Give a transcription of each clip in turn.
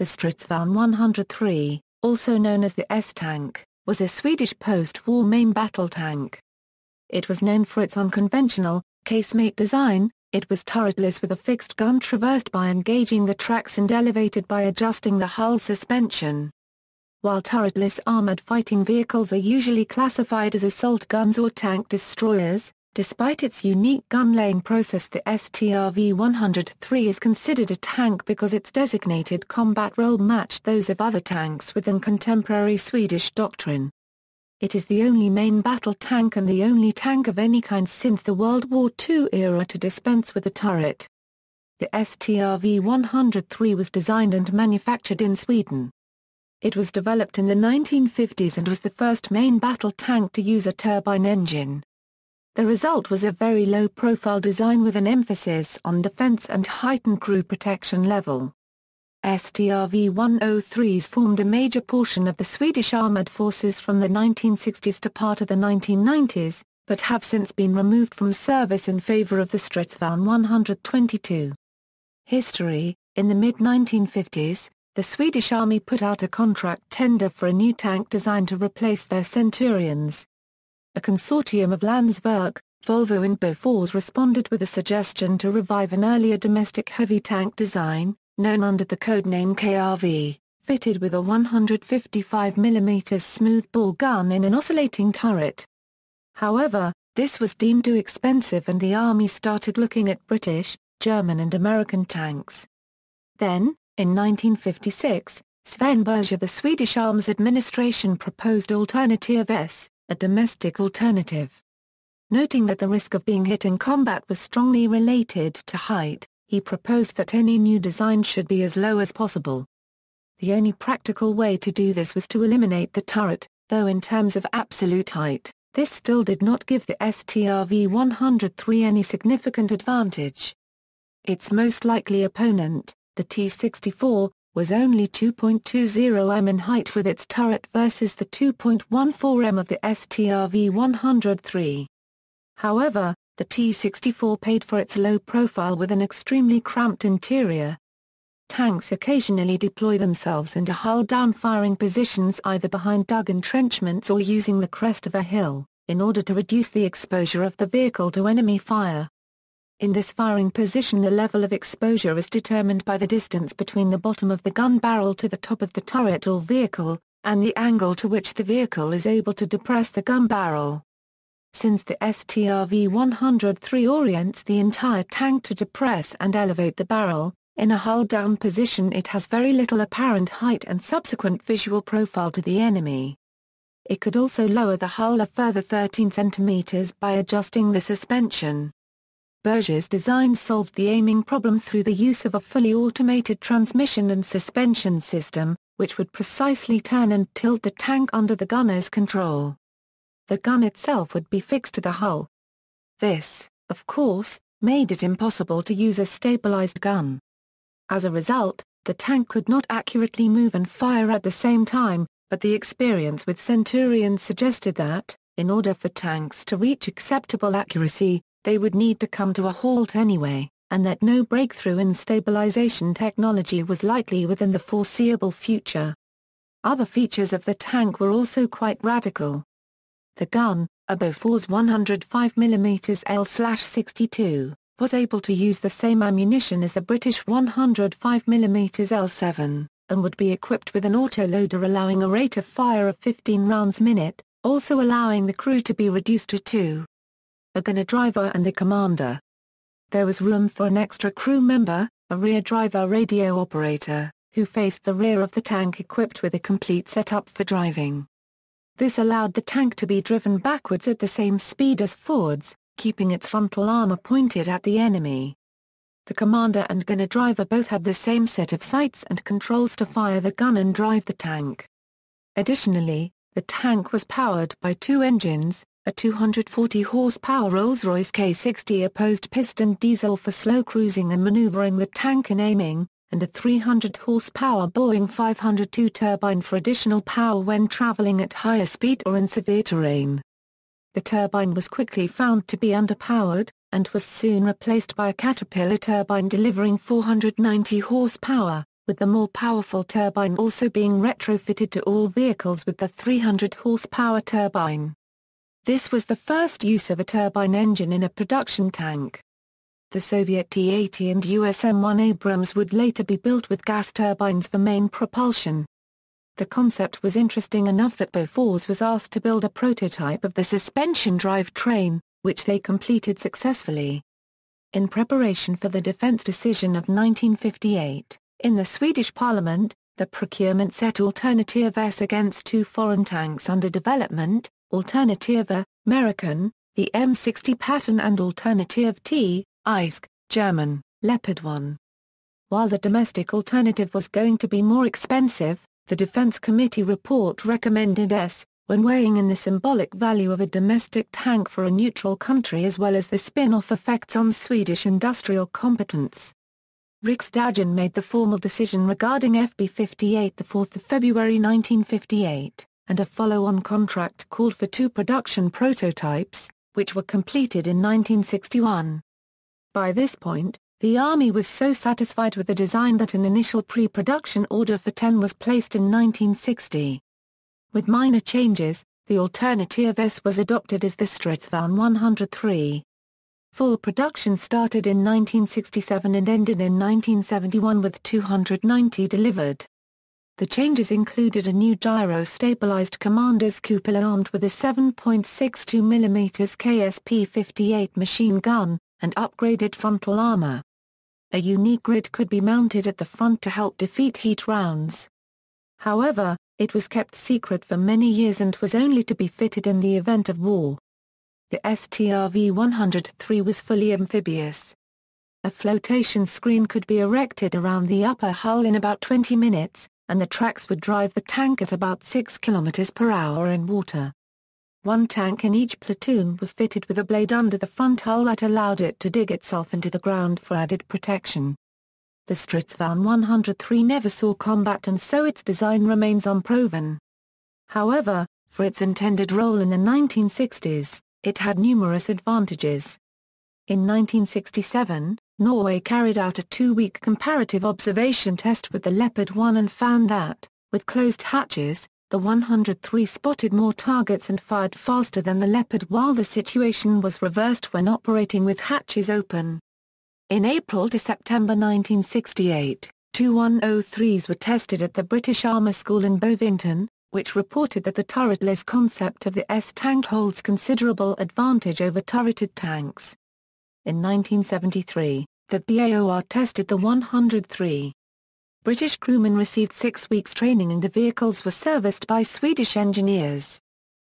The Stridsvagn 103, also known as the S-tank, was a Swedish post-war main battle tank. It was known for its unconventional, casemate design. It was turretless with a fixed gun traversed by engaging the tracks and elevated by adjusting the hull suspension. While turretless armoured fighting vehicles are usually classified as assault guns or tank destroyers, despite its unique gun-laying process, the Strv 103 is considered a tank because its designated combat role matched those of other tanks within contemporary Swedish doctrine. It is the only main battle tank and the only tank of any kind since the World War II era to dispense with a turret. The Strv 103 was designed and manufactured in Sweden. It was developed in the 1950s and was the first main battle tank to use a turbine engine. The result was a very low-profile design with an emphasis on defense and heightened crew protection level. Strv 103s formed a major portion of the Swedish armoured forces from the 1960s to part of the 1990s, but have since been removed from service in favour of the Stridsvagn 122. History: in the mid-1950s, the Swedish Army put out a contract tender for a new tank designed to replace their Centurions. A consortium of Landsverk, Volvo and Bofors responded with a suggestion to revive an earlier domestic heavy tank design, known under the codename KRV, fitted with a 155mm smoothbore gun in an oscillating turret. However, this was deemed too expensive and the Army started looking at British, German and American tanks. Then, in 1956, Sven Berge of the Swedish Arms Administration proposed Alternative S, a domestic alternative. Noting that the risk of being hit in combat was strongly related to height, he proposed that any new design should be as low as possible. The only practical way to do this was to eliminate the turret, though in terms of absolute height, this still did not give the Strv 103 any significant advantage. Its most likely opponent, the T-64, was only 2.20 m in height with its turret versus the 2.14 m of the Strv 103. However, the T-64 paid for its low profile with an extremely cramped interior. Tanks occasionally deploy themselves into hull-down firing positions either behind dug entrenchments or using the crest of a hill, in order to reduce the exposure of the vehicle to enemy fire. In this firing position, the level of exposure is determined by the distance between the bottom of the gun barrel to the top of the turret or vehicle, and the angle to which the vehicle is able to depress the gun barrel. Since the Strv 103 orients the entire tank to depress and elevate the barrel, in a hull-down position it has very little apparent height and subsequent visual profile to the enemy. It could also lower the hull a further 13 cm by adjusting the suspension. Berge's design solved the aiming problem through the use of a fully automated transmission and suspension system, which would precisely turn and tilt the tank under the gunner's control. The gun itself would be fixed to the hull. This, of course, made it impossible to use a stabilized gun. As a result, the tank could not accurately move and fire at the same time, but the experience with Centurions suggested that, in order for tanks to reach acceptable accuracy, they would need to come to a halt anyway, and that no breakthrough in stabilization technology was likely within the foreseeable future. Other features of the tank were also quite radical. The gun, a Bofors 105mm L/62, was able to use the same ammunition as the British 105mm L7, and would be equipped with an autoloader allowing a rate of fire of 15 rounds a minute, also allowing the crew to be reduced to 2. A gunner driver and the commander. There was room for an extra crew member, a rear driver radio operator, who faced the rear of the tank equipped with a complete setup for driving. This allowed the tank to be driven backwards at the same speed as forwards, keeping its frontal armor pointed at the enemy. The commander and gunner driver both had the same set of sights and controls to fire the gun and drive the tank. Additionally, the tank was powered by two engines, a 240 horsepower Rolls-Royce K60 opposed piston diesel for slow cruising and maneuvering the tank and aiming, and a 300 horsepower Boeing 502 turbine for additional power when traveling at higher speed or in severe terrain. The turbine was quickly found to be underpowered, and was soon replaced by a Caterpillar turbine delivering 490 horsepower, with the more powerful turbine also being retrofitted to all vehicles with the 300 horsepower turbine. This was the first use of a turbine engine in a production tank. The Soviet T-80 and US M1 Abrams would later be built with gas turbines for main propulsion. The concept was interesting enough that Bofors was asked to build a prototype of the suspension drive train, which they completed successfully. In preparation for the defense decision of 1958, in the Swedish parliament, the procurement set Alternative S against two foreign tanks under development, Alternative American, the M60 Patton and Alternative T, ISG, German, Leopard 1. While the domestic alternative was going to be more expensive, the Defense Committee report recommended S, when weighing in the symbolic value of a domestic tank for a neutral country as well as the spin-off effects on Swedish industrial competence. Riksdagen made the formal decision regarding FB-58 4 February 1958, and a follow-on contract called for two production prototypes, which were completed in 1961. By this point, the Army was so satisfied with the design that an initial pre-production order for 10 was placed in 1960. With minor changes, the Alternative S was adopted as the Stridsvagn 103. Full production started in 1967 and ended in 1971 with 290 delivered. The changes included a new gyro-stabilized commander's cupola armed with a 7.62 mm KSP-58 machine gun, and upgraded frontal armor. A unique grid could be mounted at the front to help defeat heat rounds. However, it was kept secret for many years and was only to be fitted in the event of war. The Strv 103 was fully amphibious. A flotation screen could be erected around the upper hull in about 20 minutes, and the tracks would drive the tank at about 6 km per hour in water. One tank in each platoon was fitted with a blade under the front hull that allowed it to dig itself into the ground for added protection. The Stridsvagn 103 never saw combat and so its design remains unproven. However, for its intended role in the 1960s, it had numerous advantages. In 1967, Norway carried out a 2-week comparative observation test with the Leopard 1 and found that, with closed hatches, the 103 spotted more targets and fired faster than the Leopard while the situation was reversed when operating with hatches open. In April to September 1968, two 103s were tested at the British Armour School in Bovington, which reported that the turretless concept of the S-tank holds considerable advantage over turreted tanks. In 1973, the BAOR tested the 103. British crewmen received 6 weeks training and the vehicles were serviced by Swedish engineers.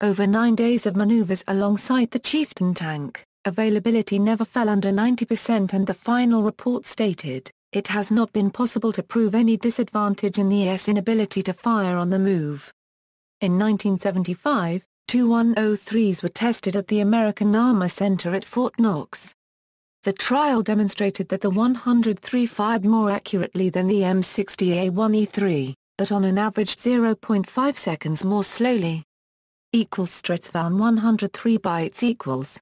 Over 9 days of manoeuvres alongside the Chieftain tank, availability never fell under 90% and the final report stated, "It has not been possible to prove any disadvantage in the S inability to fire on the move." In 1975, two 103s were tested at the American Armour Center at Fort Knox. The trial demonstrated that the 103 fired more accurately than the M60A1E3, but on an average 0.5 seconds more slowly. Stridsvagn 103 bytes equals.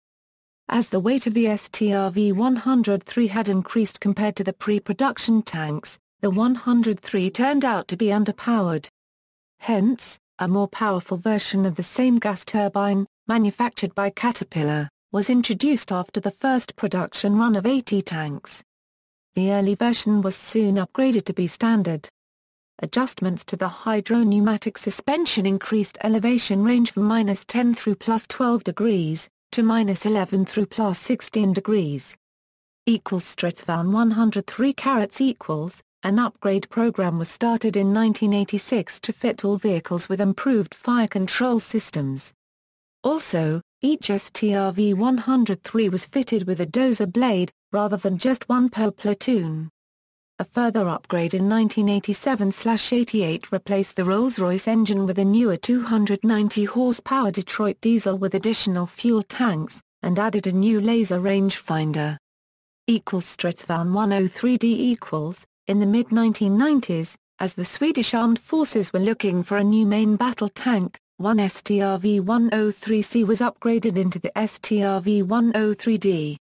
As the weight of the Strv 103 had increased compared to the pre-production tanks, the 103 turned out to be underpowered. Hence, a more powerful version of the same gas turbine, manufactured by Caterpillar, was introduced after the first production run of 80 tanks. The early version was soon upgraded to be standard. Adjustments to the hydro-pneumatic suspension increased elevation range from -10 through +12 degrees, to -11 through +16 degrees. Stridsvagn 103 equals. An upgrade program was started in 1986 to fit all vehicles with improved fire control systems. Also, each Strv 103 was fitted with a dozer blade, rather than just one per platoon. A further upgrade in 1987/88 replaced the Rolls-Royce engine with a newer 290 horsepower Detroit diesel with additional fuel tanks, and added a new laser rangefinder. Stridsvagn 103D equals. In the mid-1990s, as the Swedish Armed Forces were looking for a new main battle tank, one Strv 103C was upgraded into the Strv 103D.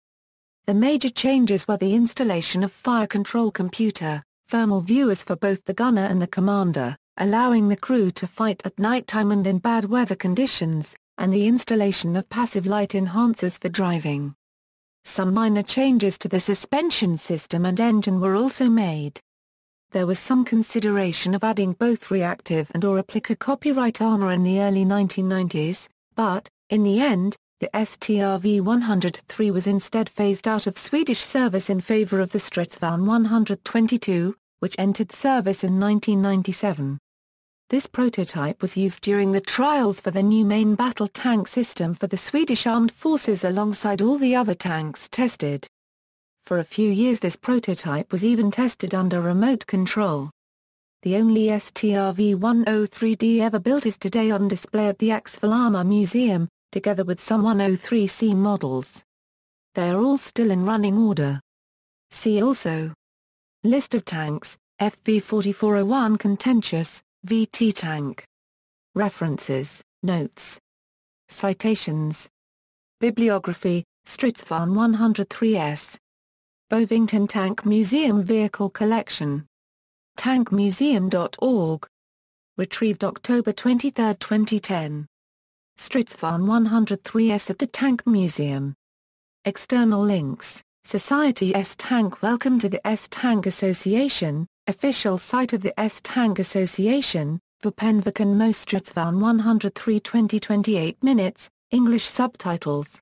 The major changes were the installation of fire control computer, thermal viewers for both the gunner and the commander, allowing the crew to fight at nighttime and in bad weather conditions, and the installation of passive light enhancers for driving. Some minor changes to the suspension system and engine were also made. There was some consideration of adding both reactive and or replica copyright armor in the early 1990s, but, in the end, the Strv 103 was instead phased out of Swedish service in favour of the Stridsvagn 122, which entered service in 1997. This prototype was used during the trials for the new main battle tank system for the Swedish Armed Forces alongside all the other tanks tested. For a few years this prototype was even tested under remote control. The only Strv 103D ever built is today on display at the Axville Armour Museum, together with some 103C models. They are all still in running order. See also: List of tanks, FV 4401 Contentious, VT tank. References, Notes. Citations. Bibliography, Stridsvagn 103S. Bovington Tank Museum Vehicle Collection. tankmuseum.org. Retrieved October 23, 2010. Stridsvagn 103S at the Tank Museum. External links: Society S-Tank. Welcome to the S-Tank Association, official site of the S-Tank Association, for Penviken Most Stridsvagn 103 20-28 minutes, English subtitles.